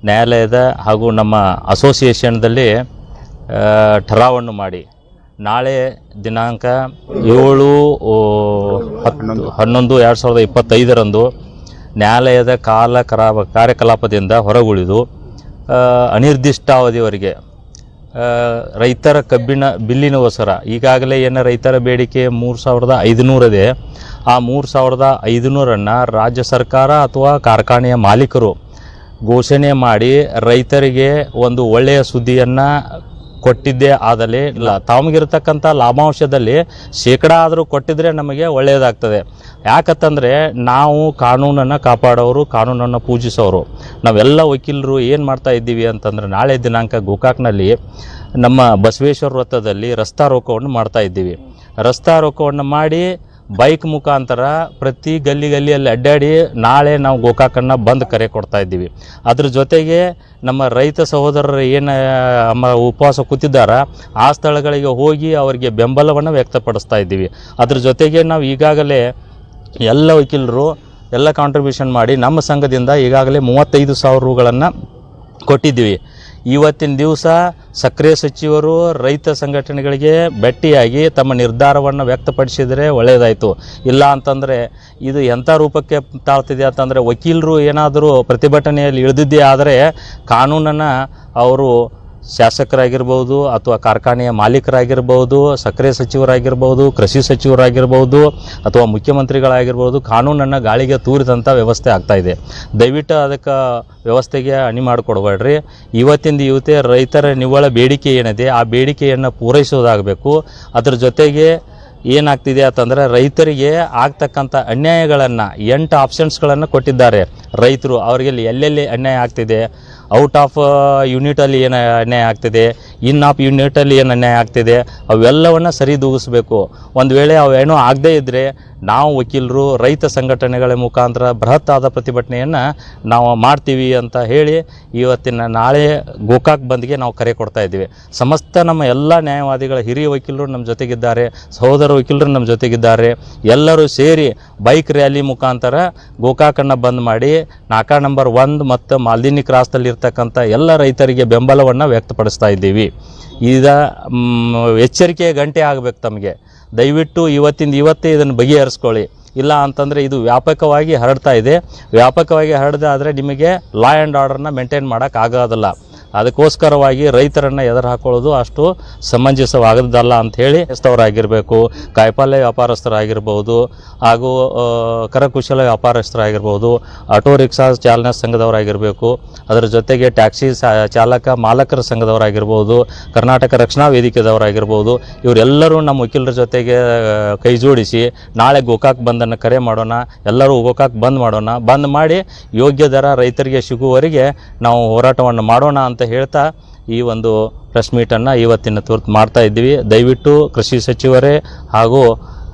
ನ್ಯಾಯಾಲಯದ ಹಾಗೂ ನಮ್ಮ ಅಸೋಸಿಯೇಷನ್ದಲ್ಲಿ ಠರಾವನ್ನು ಮಾಡಿ ನಾಳೆ ದಿನಾಂಕ 7/11/2025 ನ್ಯಾಯಾಲಯದ ಕಾರ್ಯಕಲಾಪದಿಂದ ಹೊರಗುಳಿದು ಅನಿರ್ದಿಷ್ಟಾವಧಿಯವರೆಗೆ ರೈತರ ಕಬ್ಬಿನ ಬಿಲ್ಲಿನಗೋಸ್ಕರ ಈಗಾಗಲೇ ಏನು ರೈತರ ಬೇಡಿಕೆ 3500 ಇದೆ. ಆ 3500 ರಾಜ್ಯ ಸರ್ಕಾರ ಅಥವಾ ಕಾರ್ಖಾನೆಯ ಮಾಲೀಕರು ಘೋಷಣೆ ಮಾಡಿ ರೈತರಿಗೆ ಒಂದು ಒಳ್ಳೆಯ ಸುದ್ದಿಯನ್ನು ಕೊಟ್ಟಿದ್ದೇ ಆದಲ್ಲಿ ತಮಗಿರ್ತಕ್ಕಂಥ ಲಾಭಾಂಶದಲ್ಲಿ ಶೇಕಡ ಆದರೂ ಕೊಟ್ಟಿದ್ರೆ ನಮಗೆ ಒಳ್ಳೆಯದಾಗ್ತದೆ. ಯಾಕಂತಂದರೆ ನಾವು ಕಾನೂನನ್ನು ಕಾಪಾಡೋರು, ಕಾನೂನನ್ನು ಪೂಜಿಸೋರು ನಾವೆಲ್ಲ ವಕೀಲರು ಏನು ಮಾಡ್ತಾ ಇದ್ದೀವಿ ಅಂತಂದರೆ ನಾಳೆ ದಿನಾಂಕ ಗೋಕಾಕ್ನಲ್ಲಿ ನಮ್ಮ ಬಸವೇಶ್ವರ ವೃತ್ತದಲ್ಲಿ ರಸ್ತಾ ರೋಕೋವನ್ನು ಮಾಡ್ತಾ ಇದ್ದೀವಿ. ರಸ್ತಾ ರೋಕೋವನ್ನು ಮಾಡಿ ಬೈಕ್ ಮುಖಾಂತರ ಪ್ರತಿ ಗಲ್ಲಿಯಲ್ಲಿ ಅಡ್ಡಾಡಿ ನಾಳೆ ನಾವು ಗೋಕಾಕನ್ನು ಬಂದ್ ಕರೆ ಕೊಡ್ತಾ ಇದ್ದೀವಿ. ಅದ್ರ ಜೊತೆಗೆ ನಮ್ಮ ರೈತ ಸಹೋದರರು ಏನು ಉಪವಾಸ ಕೂತಿದ್ದಾರ ಆ ಸ್ಥಳಗಳಿಗೆ ಹೋಗಿ ಅವರಿಗೆ ಬೆಂಬಲವನ್ನು ವ್ಯಕ್ತಪಡಿಸ್ತಾ ಇದ್ದೀವಿ. ಅದ್ರ ಜೊತೆಗೆ ನಾವು ಈಗಾಗಲೇ ಎಲ್ಲ ವಕೀಲರು ಎಲ್ಲ ಕಾಂಟ್ರಿಬ್ಯೂಷನ್ ಮಾಡಿ ನಮ್ಮ ಸಂಘದಿಂದ ಈಗಾಗಲೇ 35,000 ರೂಗಳನ್ನು ಕೊಟ್ಟಿದ್ದೀವಿ. ಇವತ್ತಿನ ದಿವಸ ಸಕ್ರಿಯ ಸಚಿವರು ರೈತ ಸಂಘಟನೆಗಳಿಗೆ ಭೇಟಿಯಾಗಿ ತಮ್ಮ ನಿರ್ಧಾರವನ್ನು ವ್ಯಕ್ತಪಡಿಸಿದರೆ ಒಳ್ಳೆಯದಾಯಿತು. ಇಲ್ಲ ಅಂತಂದರೆ ಇದು ಎಂಥ ರೂಪಕ್ಕೆ ತಾಳ್ತಿದೆ ಅಂತಂದರೆ ವಕೀಲರು ಏನಾದರೂ ಪ್ರತಿಭಟನೆಯಲ್ಲಿ ಇಳಿದಿದ್ದೇ ಆದರೆ ಕಾನೂನನ್ನು ಅವರು ಶಾಸಕರಾಗಿರ್ಬೋದು ಅಥವಾ ಕಾರ್ಖಾನೆಯ ಮಾಲೀಕರಾಗಿರ್ಬೋದು, ಸಕ್ರಿಯ ಸಚಿವರಾಗಿರ್ಬೋದು, ಕೃಷಿ ಸಚಿವರಾಗಿರ್ಬೋದು ಅಥವಾ ಮುಖ್ಯಮಂತ್ರಿಗಳಾಗಿರ್ಬೋದು ಕಾನೂನನ್ನು ಗಾಳಿಗೆ ತೂರಿದಂಥ ವ್ಯವಸ್ಥೆ ಆಗ್ತಾಯಿದೆ. ದಯವಿಟ್ಟು ಅದಕ್ಕೆ ವ್ಯವಸ್ಥೆಗೆ ಅಣಿ ಮಾಡಿಕೊಡ್ಬೇಡ್ರಿ. ಇವತ್ತೇ ರೈತರ ನಿವ್ವಳ ಬೇಡಿಕೆ ಏನಿದೆ ಆ ಬೇಡಿಕೆಯನ್ನು ಪೂರೈಸೋದಾಗಬೇಕು. ಅದರ ಜೊತೆಗೆ ಏನಾಗ್ತಿದೆ ಅಂತಂದರೆ ರೈತರಿಗೆ ಆಗ್ತಕ್ಕಂಥ ಅನ್ಯಾಯಗಳನ್ನು 8 ಆಪ್ಷನ್ಸ್ಗಳನ್ನು ಕೊಟ್ಟಿದ್ದಾರೆ ರೈತರು. ಅವರಿಗೆ ಎಲ್ಲೆಲ್ಲಿ ಅನ್ಯಾಯ ಆಗ್ತಿದೆ, ಔಟ್ ಆಫ್ ಯೂನಿಟಲ್ಲಿ ಏನು ಅನ್ಯಾಯ ಆಗ್ತಿದೆ, ಇನ್ ಆಫ್ ಯೂನಿಟಲ್ಲಿ ಏನು ಅನ್ಯಾಯ ಆಗ್ತಿದೆ ಅವೆಲ್ಲವನ್ನು ಸರಿದೂಗಿಸ್ಬೇಕು. ಒಂದು ವೇಳೆ ಅವೇನೂ ಆಗದೇ ಇದ್ದರೆ ನಾವು ವಕೀಲರು ರೈತ ಸಂಘಟನೆಗಳ ಮುಖಾಂತರ ಬೃಹತ್ ಆದ ಪ್ರತಿಭಟನೆಯನ್ನು ನಾವು ಮಾಡ್ತೀವಿ ಅಂತ ಹೇಳಿ ನಾಳೆ ಗೋಕಾಕ್ ಬಂದ್ಗೆ ನಾವು ಕರೆ ಕೊಡ್ತಾ ಇದ್ದೀವಿ. ಸಮಸ್ತ ನಮ್ಮ ಎಲ್ಲ ನ್ಯಾಯವಾದಿಗಳ ಹಿರಿಯ ವಕೀಲರು ನಮ್ಮ ಜೊತೆಗಿದ್ದಾರೆ, ಸಹೋದರ ವಕೀಲರು ನಮ್ಮ ಜೊತೆಗಿದ್ದಾರೆ. ಎಲ್ಲರೂ ಸೇರಿ ಬೈಕ್ ರ್ಯಾಲಿ ಮುಖಾಂತರ ಗೋಕಾಕನ್ನು ಬಂದ್ ಮಾಡಿ ನಾಕಾ ನಂಬರ್ 1 ಮತ್ತು ಮಾಲ್ದಿನಿ ಕ್ರಾಸ್ದಲ್ಲಿ ಇರ್ತಕ್ಕಂಥ ಎಲ್ಲ ರೈತರಿಗೆ ಬೆಂಬಲವನ್ನು ವ್ಯಕ್ತಪಡಿಸ್ತಾ ಇದ್ದೀವಿ. ಈಗ ಎಚ್ಚರಿಕೆಯ ಗಂಟೆ ಆಗಬೇಕು ತಮಗೆ. ದಯವಿಟ್ಟು ಇವತ್ತೇ ಇದನ್ನು ಬಗೆಹರಿಸ್ಕೊಳ್ಳಿ. ಇಲ್ಲ ಅಂತಂದರೆ ಇದು ವ್ಯಾಪಕವಾಗಿ ಹರಡ್ತಾ ಇದೆ. ವ್ಯಾಪಕವಾಗಿ ಹರಡದಾದರೆ ನಿಮಗೆ ಲಾ ಆ್ಯಂಡ್ ಆರ್ಡರ್ನ ಮೇಂಟೈನ್ ಮಾಡೋಕ್ಕಾಗೋದಿಲ್ಲ. ಅದಕ್ಕೋಸ್ಕರವಾಗಿ ರೈತರನ್ನು ಎದುರು ಹಾಕೊಳ್ಳೋದು ಅಷ್ಟು ಸಮಂಜಸವಾಗದಲ್ಲ ಅಂಥೇಳಿ ವ್ಯವಸ್ಥೆಯವರಾಗಿರಬೇಕು, ಕಾಯಿಪಲ್ಯ ವ್ಯಾಪಾರಸ್ಥರಾಗಿರ್ಬೋದು ಹಾಗೂ ಕರಕುಶಲ ವ್ಯಾಪಾರಸ್ಥರಾಗಿರ್ಬೋದು, ಆಟೋ ರಿಕ್ಷಾ ಚಾಲನಾ ಸಂಘದವರಾಗಿರಬೇಕು, ಅದರ ಜೊತೆಗೆ ಟ್ಯಾಕ್ಸಿ ಮಾಲಕರ ಸಂಘದವರಾಗಿರ್ಬೋದು, ಕರ್ನಾಟಕ ರಕ್ಷಣಾ ವೇದಿಕೆದವರಾಗಿರ್ಬೋದು, ಇವರೆಲ್ಲರೂ ನಮ್ಮ ವಕೀಲರ ಜೊತೆಗೆ ಕೈ ಜೋಡಿಸಿ ನಾಳೆ ಗೋಕಾಕ್ ಬಂದನ್ನು ಕರೆ ಮಾಡೋಣ. ಎಲ್ಲರೂ ಗೋಕಾಕ್ ಬಂದ್ ಮಾಡೋಣ. ಬಂದ್ ಮಾಡಿ ಯೋಗ್ಯ ದರ ರೈತರಿಗೆ ಸಿಗುವವರೆಗೆ ನಾವು ಹೋರಾಟವನ್ನು ಮಾಡೋಣ ಅಂತ ಹೇಳ್ತಾ ಈ ಒಂದು ಪ್ರೆಸ್ ಮೀಟನ್ನು ಇವತ್ತಿನ ತುರ್ತು ಮಾಡ್ತಾ ಇದ್ದೀವಿ. ದಯವಿಟ್ಟು ಕೃಷಿ ಸಚಿವರೇ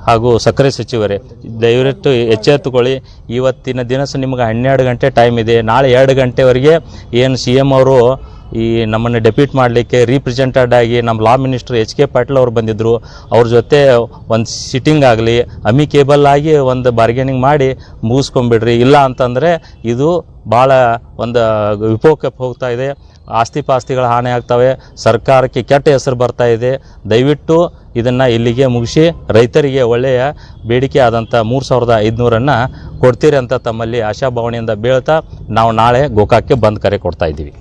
ಹಾಗೂ ಸಕ್ಕರೆ ಸಚಿವರೇ ದಯವಿಟ್ಟು ಎಚ್ಚೆತ್ತುಕೊಳ್ಳಿ. ಇವತ್ತಿನ ದಿನ ನಿಮಗೆ 12 ಗಂಟೆ ಟೈಮ್ ಇದೆ. ನಾಳೆ 2 ಗಂಟೆವರೆಗೆ ಏನು CM ಅವರು ಈ ನಮ್ಮನ್ನು ಡೆಪ್ಯೂಟ್ ಮಾಡಲಿಕ್ಕೆ ರೀಪ್ರೆಸೆಂಟೆಡ್ ಆಗಿ ನಮ್ಮ ಲಾ ಮಿನಿಸ್ಟರ್ HK ಪಾಟೀಲ್ ಅವರು ಬಂದಿದ್ದರು. ಅವ್ರ ಜೊತೆ ಒಂದು ಸಿಟ್ಟಿಂಗ್ ಆಗಲಿ, ಅಮಿಕೇಬಲ್ ಆಗಿ ಒಂದು ಬಾರ್ಗೇನಿಂಗ್ ಮಾಡಿ ಮುಗಿಸ್ಕೊಂಬಿಡ್ರಿ. ಇಲ್ಲ ಅಂತಂದರೆ ಇದು ಭಾಳ ಒಂದು ವಿಪೋಕಕ್ಕೆ ಹೋಗ್ತಾ ಇದೆ. ಆಸ್ತಿ ಪಾಸ್ತಿಗಳ ಹಾನಿ ಆಗ್ತವೆ, ಸರ್ಕಾರಕ್ಕೆ ಕೆಟ್ಟ ಹೆಸರು ಬರ್ತಾ ಇದೆ. ದಯವಿಟ್ಟು ಇದನ್ನು ಇಲ್ಲಿಗೆ ಮುಗಿಸಿ ರೈತರಿಗೆ ಒಳ್ಳೆಯ ಬೇಡಿಕೆ ಆದಂಥ 3500 ಕೊಡ್ತೀರಿ ಅಂತ ತಮ್ಮಲ್ಲಿ ಆಶಾಭಾವನೆಯಿಂದ ಬೀಳ್ತಾ ನಾವು ನಾಳೆ ಗೋಕಾಕ್ಕೆ ಬಂದ್ ಕರೆ ಕೊಡ್ತಾ ಇದ್ದೀವಿ.